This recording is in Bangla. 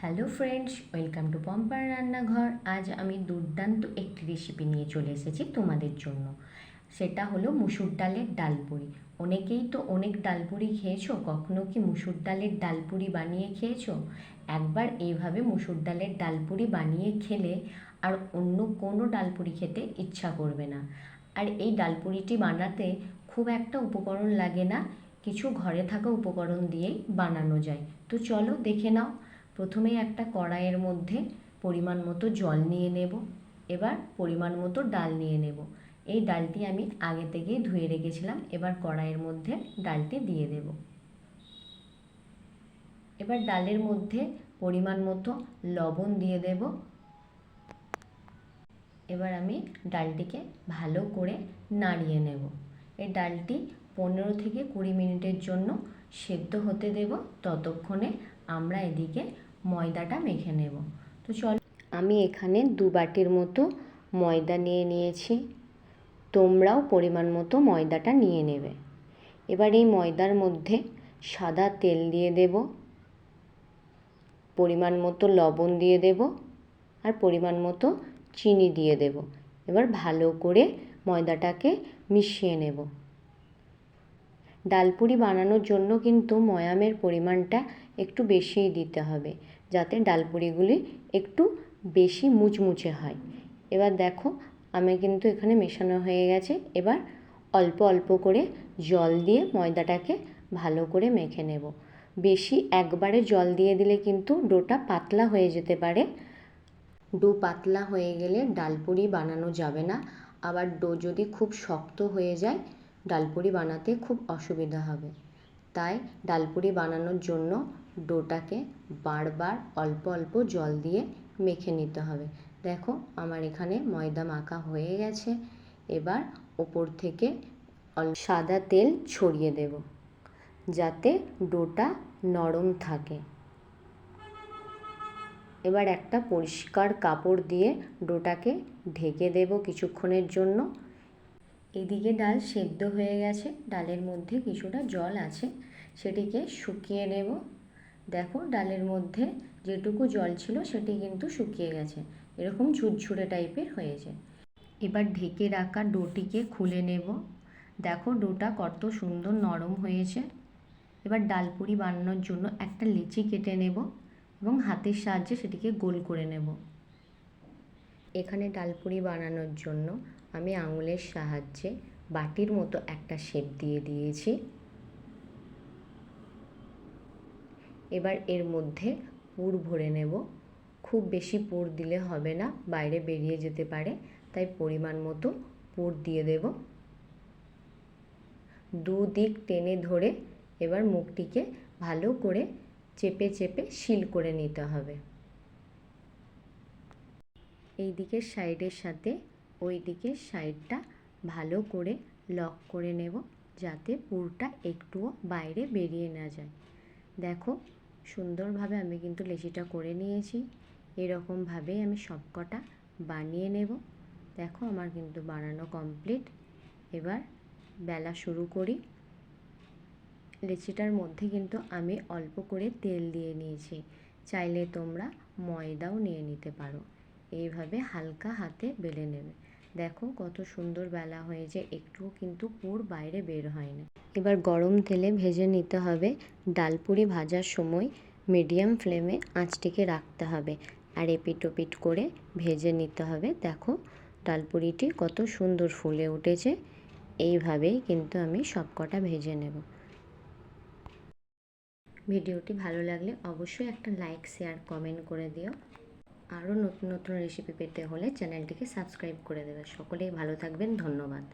হ্যালো ফ্রেন্ডস, ওয়েলকাম টু পম্পার রান্নাঘর। আজ আমি দুর্দান্ত একটি রেসিপি নিয়ে চলে এসেছি তোমাদের জন্য। সেটা হলো মুসুর ডালের ডালপুরি। অনেকেই তো অনেক ডালপুরি খেয়েছো, কখনো কি মুসুর ডালের ডালপুরি বানিয়ে খেয়েছো? একবার এইভাবে মুসুর ডালের ডালপুরি বানিয়ে খেলে আর অন্য কোনো ডালপুরি খেতে ইচ্ছা করবে না। আর এই ডালপুরিটি বানাতে খুব একটা উপকরণ লাগে না, কিছু ঘরে থাকা উপকরণ দিয়েই বানানো যায়। তো চলো দেখে নাও। প্রথমেই একটা কড়াইয়ের মধ্যে পরিমাণ মতো জল নিয়ে নেব। এবার পরিমাণ মতো ডাল নিয়ে নেব। এই ডালটি আমি আগে থেকেই ধুয়ে রেখেছিলাম। এবার কড়াইয়ের মধ্যে ডালটি দিয়ে দেব। এবার ডালের মধ্যে পরিমাণ মতো লবণ দিয়ে দেব। এবার আমি ডালটিকে ভালো করে নাড়িয়ে নেব। এই ডালটি 15 থেকে 20 মিনিটের জন্য সেদ্ধ হতে দেব। ততক্ষণে আমরা এদিকে ময়দাটা মেখে নেব। তো চল, আমি এখানে 2 বাটির মতো ময়দা নিয়ে নিয়েছি। তোমরাও পরিমাণ মতো ময়দাটা নিয়ে নেবে। এবার এই ময়দার মধ্যে সাদা তেল দিয়ে দেব, পরিমাণ মতো লবণ দিয়ে দেব আর পরিমাণ মতো চিনি দিয়ে দেব। এবার ভালো করে ময়দাটাকে মিশিয়ে নেব। ডালপুরি বানানোর জন্য কিন্তু ময়ামের পরিমাণটা একটু বেশিই দিতে হবে, যাতে ডালপুরিগুলি একটু বেশি মুচমুচে হয়। এবার দেখো, আমি কিন্তু এখানে মেশানো হয়ে গেছে। এবার অল্প অল্প করে জল দিয়ে ময়দাটাকে ভালো করে মেখে নেব। বেশি একবারে জল দিয়ে দিলে কিন্তু ডোটা পাতলা হয়ে যেতে পারে। ডো পাতলা হয়ে গেলে ডালপুরি বানানো যাবে না। আবার ডো যদি খুব শক্ত হয়ে যায়, ডালপুরি বানাতে খুব অসুবিধা হবে। তাই ডালপুরি বানানোর জন্য ডোটাকে বারবার অল্প অল্প জল দিয়ে মেখে নিতে হবে। দেখো, আমার এখানে ময়দা মাখা হয়ে গেছে। এবার ওপর থেকে সাদা তেল ছড়িয়ে দেব, যাতে ডোটা নরম থাকে। এবার একটা পরিষ্কার কাপড় দিয়ে ডোটাকে ঢেকে দেব কিছুক্ষণের জন্য। এদিকে ডাল সেদ্ধ হয়ে গেছে, ডালের মধ্যে কিছুটা জল আছে, সেটিকে শুকিয়ে নেব। দেখো, ডালের মধ্যে যেটুকু জল ছিল সেটি কিন্তু শুকিয়ে গেছে, এরকম ঝুরঝুরে টাইপের হয়েছে। এবার ঢেকে রাখা ডোটিকে খুলে নেব। দেখো, ডোটা কত সুন্দর নরম হয়েছে। এবার ডালপুরি বানানোর জন্য একটা লেচি কেটে নেব এবং হাতের সাহায্যে সেটিকে গোল করে নেব। এখানে ডালপুরি বানানোর জন্য আমি আঙুলের সাহায্যে বাটির মতো একটা শেপ দিয়ে দিয়েছি। এবার এর মধ্যে পুর ভরে নেব। খুব বেশি পুর দিলে হবে না, বাইরে বেরিয়ে যেতে পারে, তাই পরিমাণ মতো পুর দিয়ে দেব। দুদিক টেনে ধরে এবার মুখটিকে ভালো করে চেপে চেপে সিল করে নিতে হবে। এই দিকের সাইডের সাথে ওই দিকের সাইডটা ভালো করে লক করে নেব, যাতে পুরটা একটুও বাইরে বেরিয়ে না যায়। দেখো, সুন্দরভাবে আমি কিন্তু লেচিটা করে নিয়েছি। এরকমভাবেই আমি সবকটা বানিয়ে নেব। দেখো, আমার কিন্তু বানানো কমপ্লিট। এবার বেলা শুরু করি। লেচিটার মধ্যে কিন্তু আমি অল্প করে তেল দিয়ে নিয়েছি, চাইলে তোমরা ময়দাও নিয়ে নিতে পারো। এইভাবে হালকা হাতে বেলে নেবে। দেখো কত সুন্দর বেলা হয়েছে, একটুও কিন্তু পুর বাইরে বের হয় না। এবার গরম তেলে ভেজে নিতে হবে। ডালপুরি ভাজার সময় মিডিয়াম ফ্লেমে আঁচটিকে রাখতে হবে আর এপিট ওপিট করে ভেজে নিতে হবে। দেখো, ডালপুরিটি কত সুন্দর ফুলে উঠেছে। এইভাবেই কিন্তু আমি সবকটা ভেজে নেব। ভিডিওটি ভালো লাগলে অবশ্যই একটা লাইক, শেয়ার, কমেন্ট করে দিও। আরও নতুন নতুন রেসিপি পেতে হলে চ্যানেলটিকে সাবস্ক্রাইব করে দেবে। সকলেই ভালো থাকবেন, ধন্যবাদ।